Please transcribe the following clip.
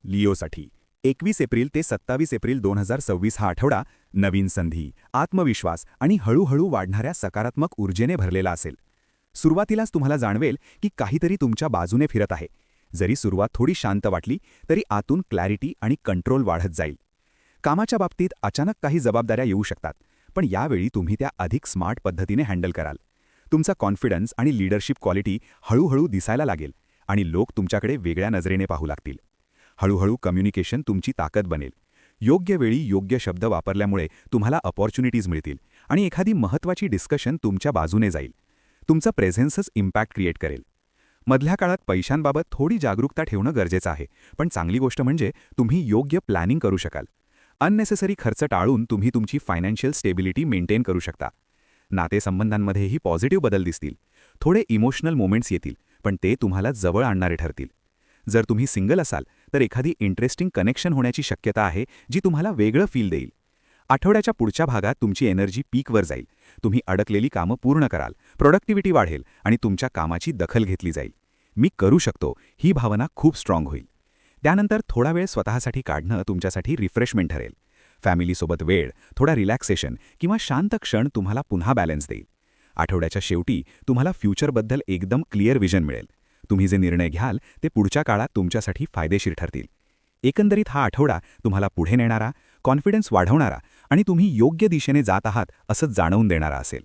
लिओसाठी 21 April ते 27 April 2026 हा आठवडा नवीन संधी, आत्मविश्वास आणि हळूहळू वाढणाऱ्या सकारात्मक ऊर्जेने भरलेला असेल. सुरुवातीलाच तुम्हाला जाणवेल की काहीतरी तुमच्या बाजूने फिरत आहे. जरी सुरुवात थोडी शांत वाटली तरी आतून क्लॅरिटी आणि कंट्रोल वाढत जाईल. कामाच्या बाबतीत अचानक काही जबाबदाऱ्या येऊ शकतात, पण यावेळी तुम्ही त्या अधिक स्मार्ट पद्धतीने हँडल कराल. तुमचा कॉन्फिडन्स आणि लीडरशिप क्वालिटी हळूहळू दिसायला लागेल आणि लोक तुमच्याकडे वेगळ्या नजरेने पाहू लागतील. हळूहळू कम्युनिकेशन तुमची ताकद बनेल. योग्य वेळी योग्य शब्द वापरल्यामुळे तुम्हाला अपॉर्च्युनिटीज मिळतील आणि एखादी महत्त्वाची डिस्कशन तुमच्या बाजूने जाईल. तुमचा प्रेझेन्सच इम्पॅक्ट क्रिएट करेल. मधल्या काळात पैशांबाबत थोडी जागरूकता ठेवणं गरजेचं आहे, पण चांगली गोष्ट म्हणजे तुम्ही योग्य प्लॅनिंग करू शकाल. अननेसेसरी खर्च टाळून तुम्ही तुमची फायनान्शियल स्टेबिलिटी मेंटेन करू शकता. नातेसंबंधांमध्येही पॉझिटिव्ह बदल दिसतील. थोडे इमोशनल मोमेंट्स येतील, पण ते तुम्हाला जवळ आणणारे ठरतील. जर तुम्ही सिंगल असाल तर एखादी इंटरेस्टिंग कनेक्शन होण्याची शक्यता आहे जी तुम्हाला वेगळं फील देईल. आठवड्याच्या पुढच्या भागात तुमची एनर्जी पीकवर जाईल. तुम्ही अडकलेली कामं पूर्ण कराल, प्रोडक्टिव्हिटी वाढेल आणि तुमच्या कामाची दखल घेतली जाईल. मी करू शकतो ही भावना खूप स्ट्रॉंग होईल. त्यानंतर थोडा वेळ स्वतःसाठी काढणं तुमच्यासाठी रिफ्रेशमेंट ठरेल. फॅमिलीसोबत वेळ, थोडा रिलॅक्सेशन किंवा शांत क्षण तुम्हाला पुन्हा बॅलन्स देईल. आठवड्याच्या शेवटी तुम्हाला फ्युचरबद्दल एकदम क्लिअर विजन मिळेल. तुम्ही जे निर्णय घ्याल ते पुढच्या काळात तुमच्यासाठी फायदेशीर ठरतील. एकंदरीत हा आठवडा तुम्हाला पुढे नेणारा, कॉन्फिडन्स वाढवणारा आणि तुम्ही योग्य दिशेने जात आहात असं जाणवून देणारा असेल.